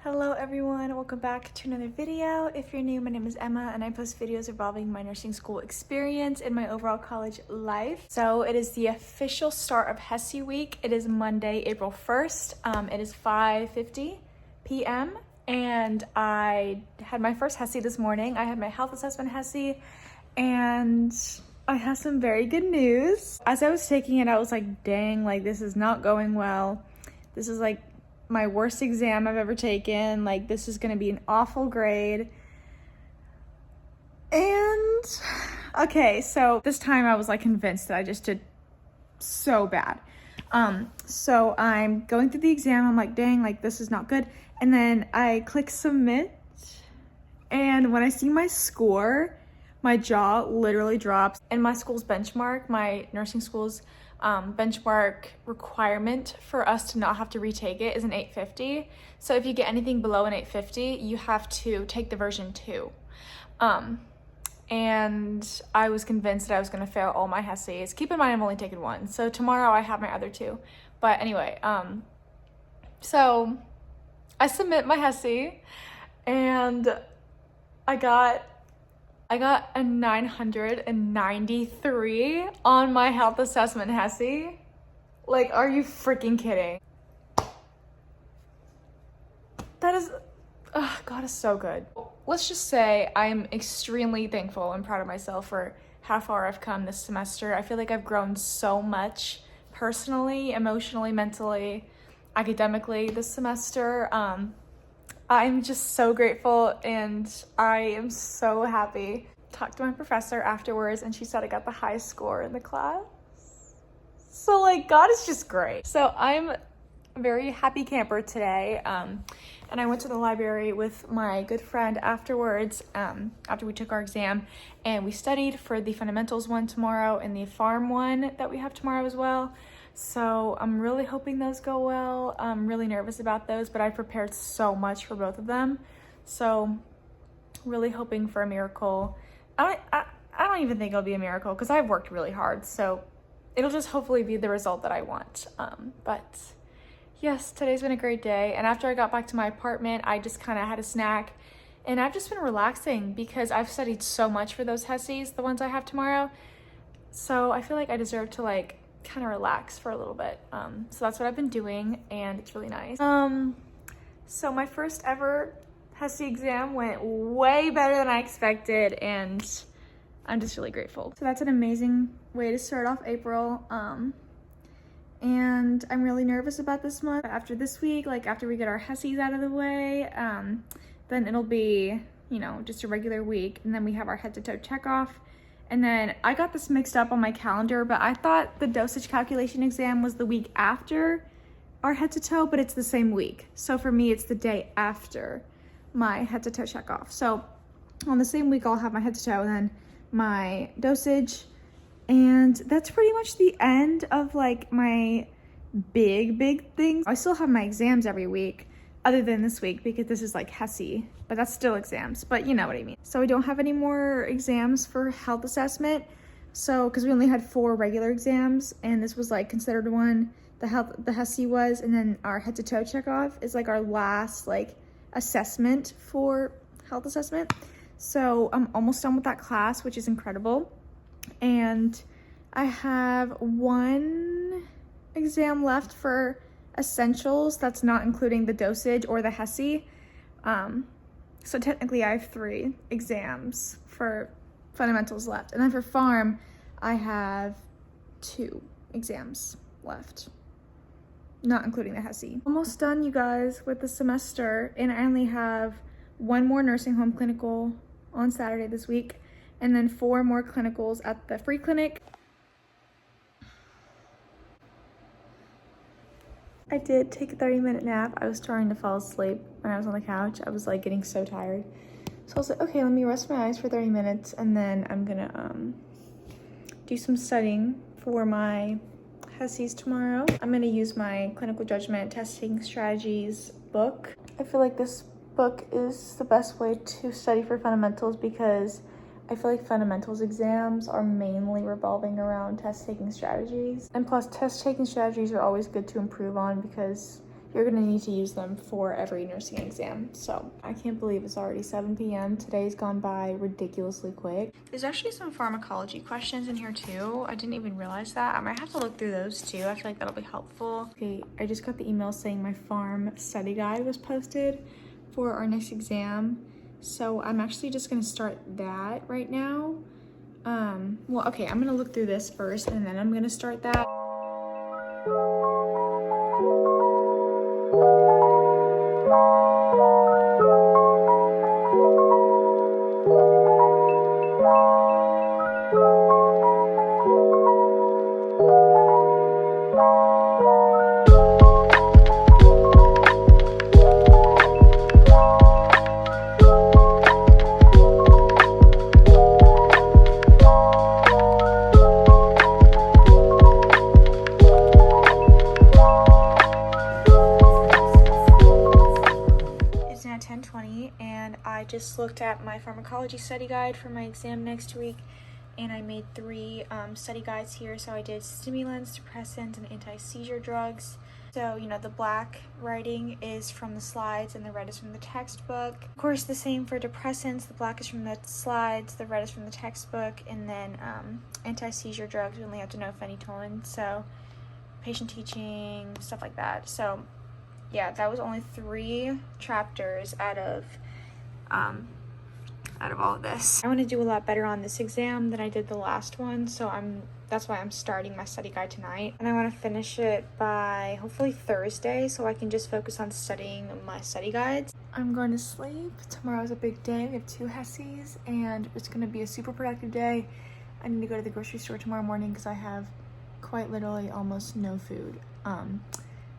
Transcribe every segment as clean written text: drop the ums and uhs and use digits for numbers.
Hello everyone, welcome back to another video. If you're new, my name is Emma and I post videos involving my nursing school experience and my overall college life. So it is the official start of HESI week. It is Monday, April 1st. It is 5:50 p.m. and I had my first HESI this morning. I had my health assessment HESI and I have some very good news. As I was taking it, I was like, dang, like this is not going well. This is like my worst exam I've ever taken. Like, this is gonna be an awful grade. And okay, so this time I was like convinced that I just did so bad. So I'm going through the exam. I'm like, dang, like this is not good. And then I click submit. And when I see my score, my jaw literally drops. And my school's benchmark, my nursing school's benchmark requirement for us to not have to retake it is an 850. So if you get anything below an 850, you have to take the version 2. And I was convinced that I was going to fail all my HESIs. Keep in mind I've only taken one, so tomorrow I have my other 2. But anyway, so I submit my HESI and I got a 993 on my health assessment HESI. Like, are you freaking kidding? That is, God is so good. Let's just say I'm extremely thankful and proud of myself for how far I've come this semester. I feel like I've grown so much personally, emotionally, mentally, academically this semester. I'm just so grateful and I am so happy. Talked to my professor afterwards and she said I got the highest score in the class. So like, God is just great. So I'm a very happy camper today. And I went to the library with my good friend afterwards, after we took our exam, and we studied for the fundamentals one tomorrow and the pharm one that we have tomorrow as well. So I'm really hoping those go well. I'm really nervous about those, but I prepared so much for both of them. So really hoping for a miracle. I don't even think it'll be a miracle because I've worked really hard. So it'll just hopefully be the result that I want. But yes, today's been a great day. And after I got back to my apartment, I just kind of had a snack and I've just been relaxing because I've studied so much for those HESIs, the ones I have tomorrow. So I feel like I deserve to like kind of relax for a little bit. So that's what I've been doing and it's really nice. So my first ever HESI exam went way better than I expected and I'm just really grateful. So that's an amazing way to start off April. And I'm really nervous about this month. After this week, like after we get our HESIs out of the way, then it'll be, you know, just a regular week. And then we have our head to toe check off. And then I got this mixed up on my calendar, but I thought the dosage calculation exam was the week after our head to toe, but it's the same week. So for me, it's the day after my head to toe check off. So on the same week, I'll have my head to toe and then my dosage. And that's pretty much the end of like my big things. I still have my exams every week other than this week because this is like HESI, but that's still exams, but you know what I mean. So we don't have any more exams for health assessment. So, cause we only had 4 regular exams and this was like considered one, the HESI was, and then our head to toe check off is like our last like assessment for health assessment. So I'm almost done with that class, which is incredible. And I have 1 exam left for essentials. That's not including the dosage or the HESI. So technically I have 3 exams for fundamentals left. And then for pharm, I have 2 exams left, not including the HESI. Almost done, you guys, with the semester. And I only have 1 more nursing home clinical on Saturday this week. And then 4 more clinicals at the free clinic. I did take a 30-minute nap. I was trying to fall asleep when I was on the couch. I was like getting so tired. So I was like, okay, let me rest my eyes for 30 minutes and then I'm gonna do some studying for my HESIs tomorrow. I'm gonna use my clinical judgment testing strategies book. I feel like this book is the best way to study for fundamentals because I feel like fundamentals exams are mainly revolving around test taking strategies. And plus test taking strategies are always good to improve on because you're gonna need to use them for every nursing exam. So I can't believe it's already 7 p.m. Today's gone by ridiculously quick. There's actually some pharmacology questions in here too. I didn't even realize that. I might have to look through those too. I feel like that'll be helpful. Okay, I just got the email saying my pharm study guide was posted for our next exam. So I'm actually just gonna start that right now. Well, okay, I'm gonna look through this first and then I'm gonna start that. And I just looked at my pharmacology study guide for my exam next week, and I made 3 study guides here. So I did stimulants, depressants, and anti-seizure drugs. So, you know, the black writing is from the slides and the red is from the textbook. Of course, the same for depressants. The black is from the slides, the red is from the textbook, and then anti-seizure drugs, we only have to know phenytoin, so patient teaching, stuff like that. So yeah, that was only 3 chapters out of all of this. I want to do a lot better on this exam than I did the last one, so that's why I'm starting my study guide tonight. And I want to finish it by hopefully Thursday so I can just focus on studying my study guides. I'm going to sleep. Tomorrow's a big day. We have 2 HESIs and it's going to be a super productive day. I need to go to the grocery store tomorrow morning because I have quite literally almost no food.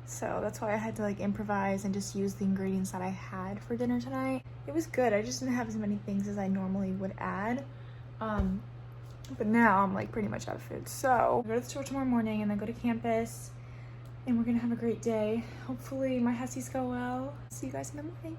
So that's why I had to like improvise and just use the ingredients that I had for dinner tonight. It was good. I just didn't have as many things as I normally would add. But now I'm like pretty much out of food. So I go to the store tomorrow morning and then go to campus and we're gonna have a great day. Hopefully my HESIs go well. See you guys in the morning.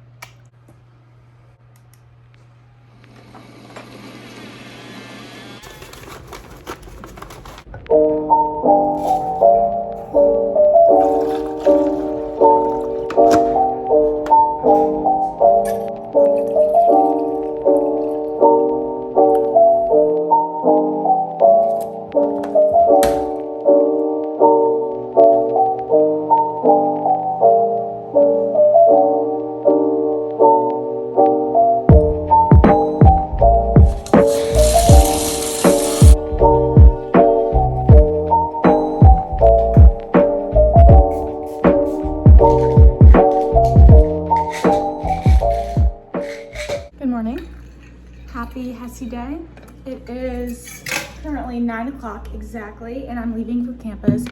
Happy HESI day. It is currently 9 o'clock exactly, and I'm leaving for campus.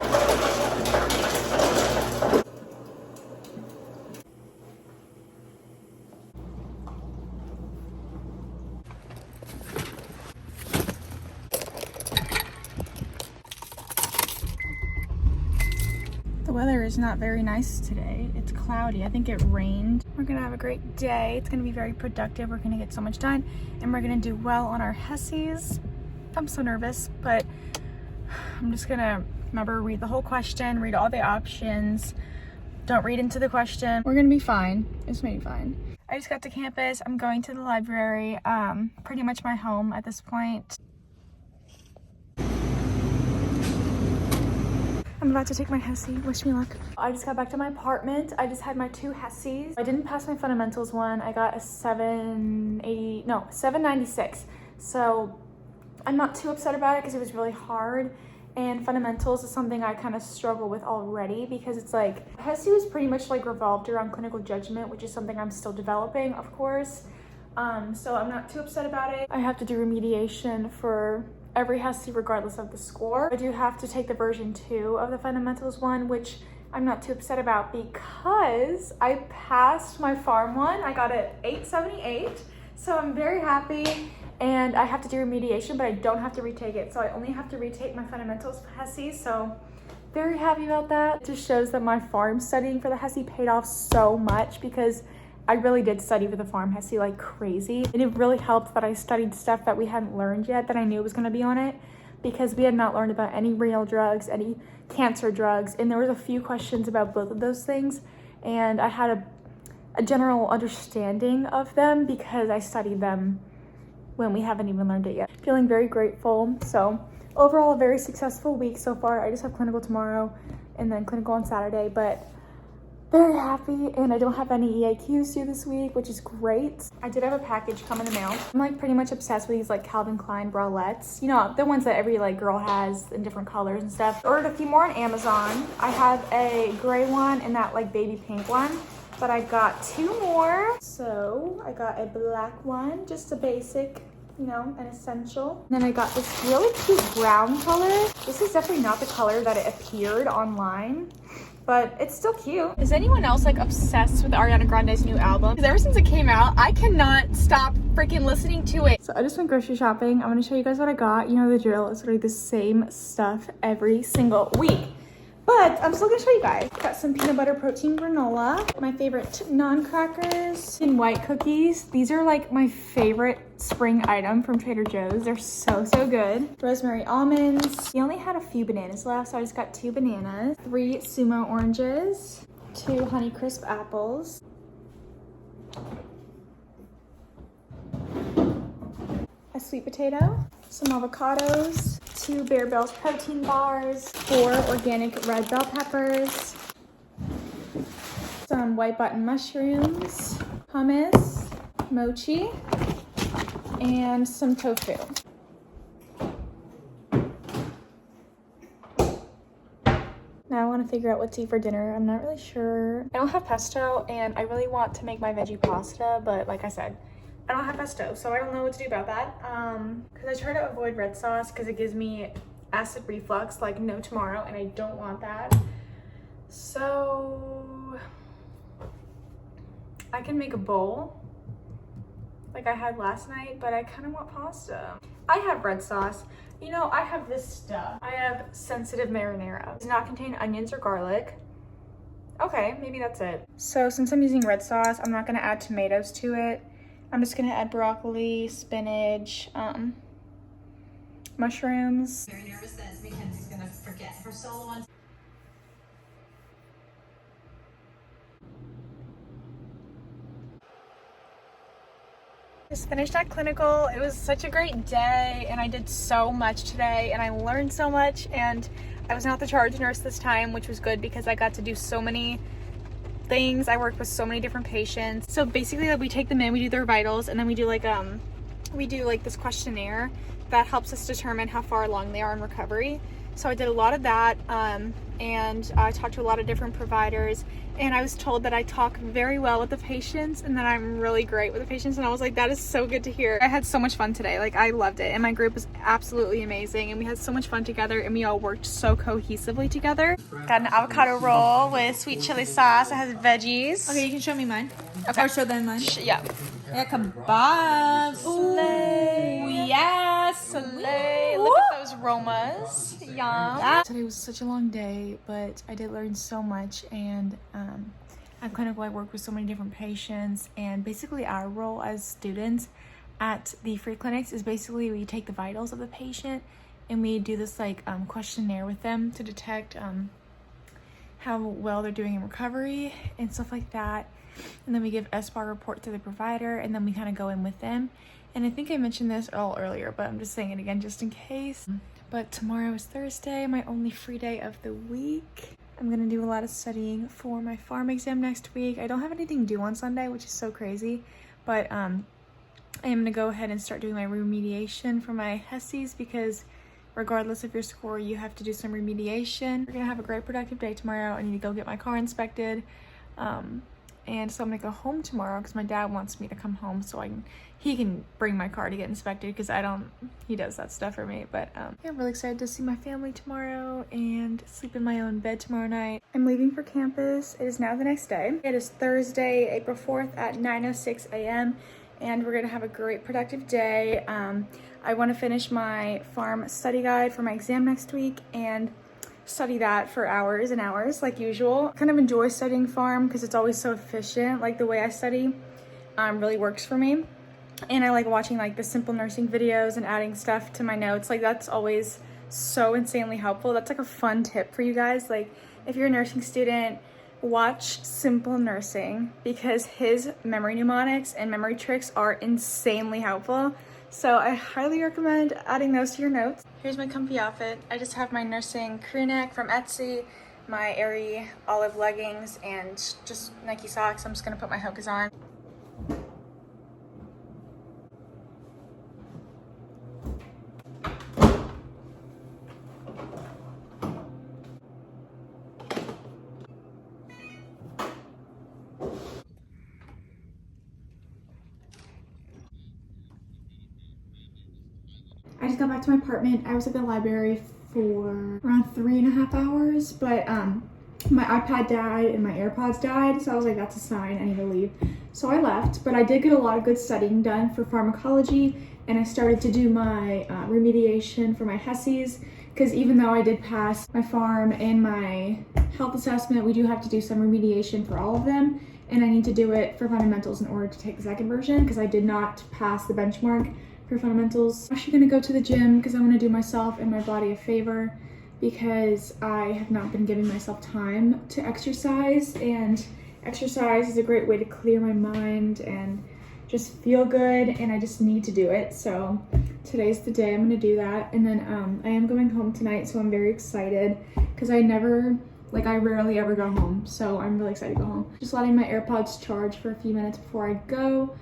The weather is not very nice today. It's cloudy. I think it rained. We're gonna have a great day. It's gonna be very productive. We're gonna get so much done and we're gonna do well on our HESIs. I'm so nervous, but I'm just gonna remember, read the whole question, read all the options. Don't read into the question. We're gonna be fine. It's gonna be fine. I just got to campus. I'm going to the library, pretty much my home at this point. I'm about to take my HESI. Wish me luck. I just got back to my apartment. I just had my 2 HESIs. I didn't pass my fundamentals one. I got a 796. So I'm not too upset about it because it was really hard. And fundamentals is something I kind of struggle with already because it's like, HESI was pretty much like revolved around clinical judgment, which is something I'm still developing, of course. So I'm not too upset about it. I have to do remediation for every HESI regardless of the score. I do have to take the version 2 of the fundamentals one, which I'm not too upset about because I passed my pharm one. I got an 878, so I'm very happy. And I have to do remediation, but I don't have to retake it. So I only have to retake my fundamentals HESI, so very happy about that. It just shows that my pharm studying for the HESI paid off so much because I really did study for the pharm HESI like crazy. And it really helped that I studied stuff that we hadn't learned yet that I knew was gonna be on it because we had not learned about any renal drugs, any cancer drugs. And there was a few questions about both of those things. and I had a general understanding of them because I studied them when we haven't even learned it yet. Feeling very grateful. So overall, a very successful week so far. I just have clinical tomorrow and then clinical on Saturday, but very happy, and I don't have any EAQs due this week, which is great. I did have a package come in the mail. I'm like pretty much obsessed with these like Calvin Klein bralettes. You know, the ones that every like girl has in different colors and stuff. I ordered a few more on Amazon. I have a gray one and that like baby pink one, but I got 2 more. So I got a black one, just a basic, you know, an essential. And then I got this really cute brown color. This is definitely not the color that it appeared online, but it's still cute. Is anyone else like obsessed with Ariana Grande's new album? Because ever since it came out, I cannot stop freaking listening to it. So I just went grocery shopping. I'm gonna show you guys what I got. You know the drill, it's literally the same stuff every single week. But I'm still gonna show you guys. Got some peanut butter protein granola, my favorite non-crackers, and white cookies. These are like my favorite spring item from Trader Joe's. They're so good. Rosemary almonds. We only had a few bananas left, so I just got 2 bananas, 3 sumo oranges, 2 Honey Crisp apples, a sweet potato, some avocados, 2 Bear Bells protein bars, 4 organic red bell peppers, some white button mushrooms, hummus, mochi, and some tofu. Now I want to figure out what to eat for dinner. I'm not really sure. I don't have pesto, and I really want to make my veggie pasta, but like I said, I don't have pesto, so I don't know what to do about that. Because I try to avoid red sauce because it gives me acid reflux like no tomorrow, and I don't want that. So I can make a bowl like I had last night, but I kind of want pasta. I have red sauce. You know, I have this stuff. I have sensitive marinara. It does not contain onions or garlic. Okay, maybe that's it. So since I'm using red sauce, I'm not gonna add tomatoes to it. I'm just gonna add broccoli, spinach, mushrooms. Very nervous that Mackenzie's gonna forget her solo on. Just finished at clinical. It was such a great day, and I did so much today, and I learned so much, and I was not the charge nurse this time, which was good because I got to do so many things. I worked with so many different patients. So basically, like, we take them in, we do their vitals, and then we do like this questionnaire that helps us determine how far along they are in recovery. So I did a lot of that, and I talked to a lot of different providers, and I was told that I talk very well with the patients and that I'm really great with the patients, and I was like, that is so good to hear. I had so much fun today. Like, I loved it, and my group was absolutely amazing, and we had so much fun together, and we all worked so cohesively together. Got an avocado roll with sweet chili sauce. It has veggies. Okay, you can show me mine. Okay. Or show them mine. Yeah. Yeah, kebabs. Slay. Yes, slay. Look at those aromas. Yum. Today was such a long day, but I did learn so much, and at clinical I worked with so many different patients, and basically our role as students at the free clinics is basically we take the vitals of the patient and we do this like questionnaire with them to detect how well they're doing in recovery and stuff like that. And then we give SBAR report to the provider, and then we kind of go in with them. And I think I mentioned this all earlier, but I'm just saying it again just in case. But tomorrow is Thursday, my only free day of the week. I'm gonna do a lot of studying for my pharm exam next week. I don't have anything due on Sunday, which is so crazy, but I am gonna go ahead and start doing my remediation for my HESIs, because regardless of your score, you have to do some remediation. We're gonna have a great productive day tomorrow. I need to go get my car inspected. And so I'm gonna go home tomorrow because my dad wants me to come home so he can bring my car to get inspected, because he does that stuff for me. But yeah, I'm really excited to see my family tomorrow and sleep in my own bed tomorrow night. I'm leaving for campus. It is now the next day. It is Thursday, April 4th at 9:06 a.m. and we're gonna have a great productive day. I wanna finish my pharm study guide for my exam next week and study that for hours and hours like usual. I kind of enjoy studying pharm because it's always so efficient. Like the way I study really works for me, and I like watching like the simple nursing videos and adding stuff to my notes. Like that's always so insanely helpful. That's like a fun tip for you guys. Like if you're a nursing student, watch Simple Nursing because his memory mnemonics and memory tricks are insanely helpful. So I highly recommend adding those to your notes. Here's my comfy outfit. I just have my nursing crew neck from Etsy, my airy olive leggings, and just Nike socks. I'm just gonna put my Hokas on. I just got back to my apartment. I was at the library for around 3.5 hours, but my iPad died and my AirPods died, so I was like, that's a sign, I need to leave. So I left, but I did get a lot of good studying done for pharmacology, and I started to do my remediation for my HESIs, because even though I did pass my pharm and my health assessment, we do have to do some remediation for all of them, and I need to do it for fundamentals in order to take the second version, because I did not pass the benchmark for fundamentals. I'm actually gonna go to the gym because I want to do myself and my body a favor, because I have not been giving myself time to exercise, and exercise is a great way to clear my mind and just feel good, and I just need to do it. So today's the day I'm gonna do that, and then I am going home tonight, so I'm very excited because I rarely ever go home, so I'm really excited to go home. Just letting my AirPods charge for a few minutes before I go.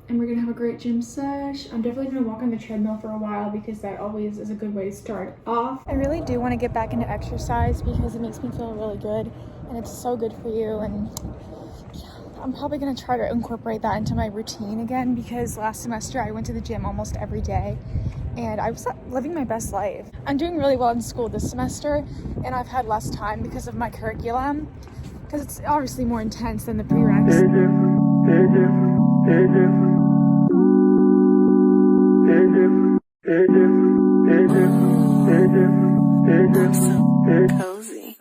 And we're gonna have a great gym sesh. I'm definitely gonna walk on the treadmill for a while because that always is a good way to start off. I really do want to get back into exercise because it makes me feel really good and it's so good for you. And yeah, I'm probably gonna try to incorporate that into my routine again, because last semester I went to the gym almost every day and I was living my best life. I'm doing really well in school this semester, and I've had less time because of my curriculum, because it's obviously more intense than the prereqs. Cozy.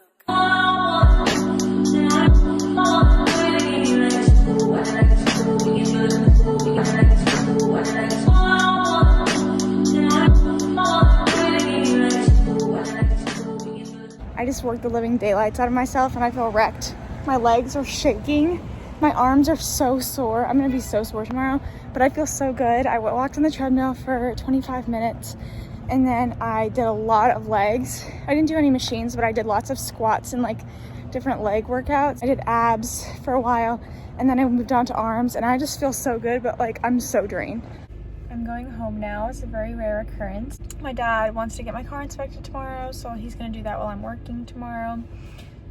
I just worked the living daylights out of myself and I feel wrecked. My legs are shaking. My arms are so sore. I'm gonna be so sore tomorrow, but I feel so good. I walked on the treadmill for 25 minutes and then I did a lot of legs. I didn't do any machines, but I did lots of squats and like different leg workouts. I did abs for a while and then I moved on to arms, and I just feel so good, but like I'm so drained. I'm going home now. It's a very rare occurrence. My dad wants to get my car inspected tomorrow, so he's gonna do that while I'm working tomorrow.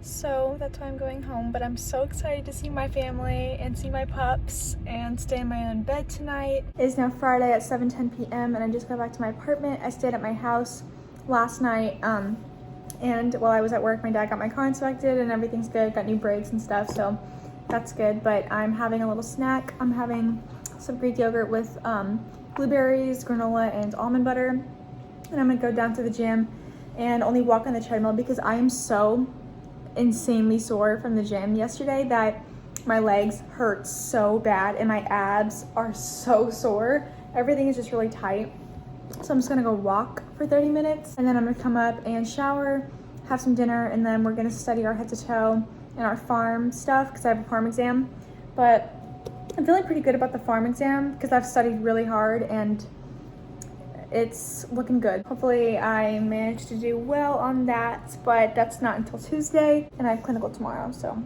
So that's why I'm going home, but I'm so excited to see my family and see my pups and stay in my own bed tonight. It is now Friday at 7:10 p.m. and I just got back to my apartment. I stayed at my house last night, and while I was at work, my dad got my car inspected and everything's good, got new brakes and stuff, so that's good. But I'm having a little snack. I'm having some Greek yogurt with blueberries, granola, and almond butter, and I'm gonna go down to the gym and only walk on the treadmill because I am so insanely sore from the gym yesterday that my legs hurt so bad and my abs are so sore. Everything is just really tight. So I'm just gonna go walk for 30 minutes and then I'm gonna come up and shower, have some dinner, and then we're gonna study our head to toe and our pharm stuff because I have a pharm exam. But I'm feeling pretty good about the pharm exam because I've studied really hard and it's looking good. Hopefully I managed to do well on that, but that's not until Tuesday, and I have clinical tomorrow. So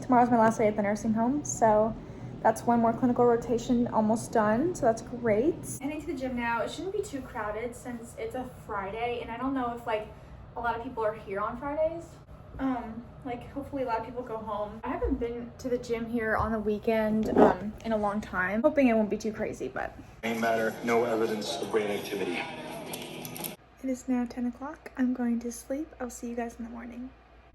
tomorrow's my last day at the nursing home, so that's one more clinical rotation almost done, so that's great. Heading to the gym now. It shouldn't be too crowded since it's a Friday, and I don't know if like a lot of people are here on Fridays. Hopefully a lot of people go home. I haven't been to the gym here on the weekend in a long time. Hoping it won't be too crazy, but Brain matter, no evidence of brain activity. it is now 10 o'clock. I'm going to sleep. I'll see you guys in the morning.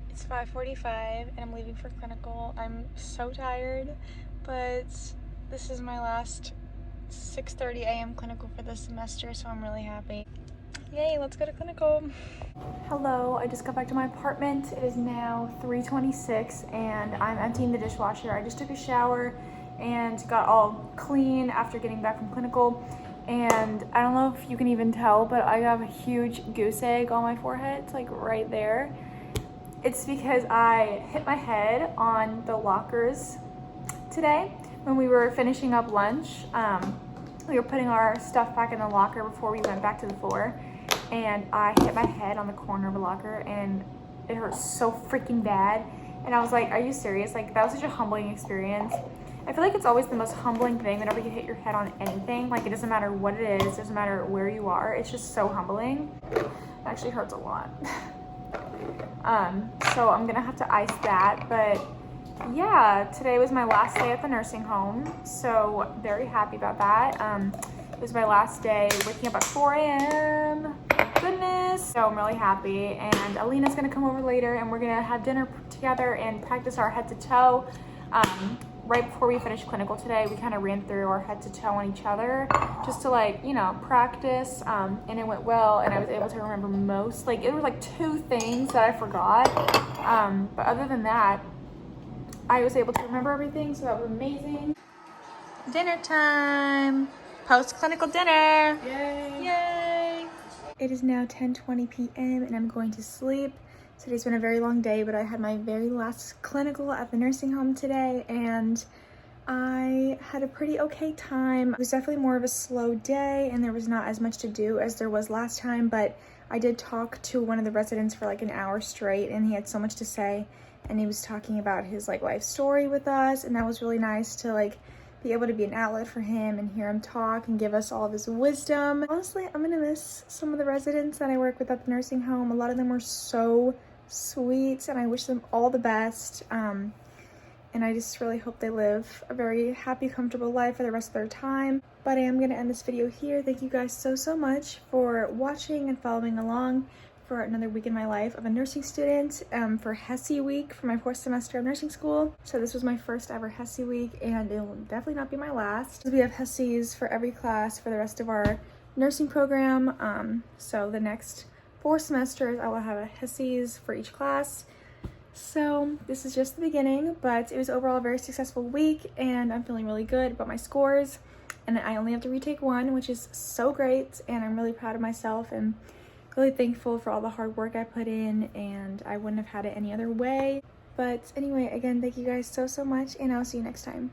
It's 5:45 and I'm leaving for clinical. I'm so tired, but this is my last 6:30 a.m. clinical for this semester, so I'm really happy. Yay, let's go to clinical. Hello, I just got back to my apartment. It is now 3:26 and I'm emptying the dishwasher. I just took a shower and got all clean after getting back from clinical. And I don't know if you can even tell, but I have a huge goose egg on my forehead. It's like right there. It's because I hit my head on the lockers today when we were finishing up lunch. We were putting our stuff back in the locker before we went back to the floor, and I hit my head on the corner of a locker and it hurt so freaking bad. And I was like, are you serious? Like, that was such a humbling experience. I feel like it's always the most humbling thing whenever you hit your head on anything. Like, it doesn't matter what it is, it doesn't matter where you are, it's just so humbling. It actually hurts a lot. So I'm gonna have to ice that, but yeah, today was my last day at the nursing home, so very happy about that. It was my last day waking up at 4 a.m. Goodness, so I'm really happy. And Alina's gonna come over later and we're gonna have dinner together and practice our head to toe. Right before we finished clinical today, we kind of ran through our head to toe on each other just to, like, you know, practice, and it went well, and I was able to remember most. Like, it was like 2 things that I forgot, but other than that, I was able to remember everything, so that was amazing. Dinner time. Post-clinical dinner. Yay! Yay. It is now 10:20 p.m. and I'm going to sleep. Today's been a very long day, but I had my very last clinical at the nursing home today, and I had a pretty okay time. It was definitely more of a slow day, and there was not as much to do as there was last time, but I did talk to one of the residents for like an hour straight, and he had so much to say, and he was talking about his like life story with us, and that was really nice to like be able to be an outlet for him and hear him talk and give us all of his wisdom. Honestly, I'm gonna miss some of the residents that I work with at the nursing home. A lot of them were so sweet, and I wish them all the best. And I just really hope they live a very happy, comfortable life for the rest of their time. But I am gonna end this video here. Thank you guys so much for watching and following along for another week in my life of a nursing student, for HESI week for my 4th semester of nursing school. So this was my first ever HESI week, and it will definitely not be my last. We have HESIs for every class for the rest of our nursing program. So the next 4 semesters I will have a HESIs for each class. So this is just the beginning, but it was overall a very successful week, and I'm feeling really good about my scores. And I only have to retake 1, which is so great, and I'm really proud of myself and really thankful for all the hard work I put in, and I wouldn't have had it any other way. But anyway, again, thank you guys so much, and I'll see you next time.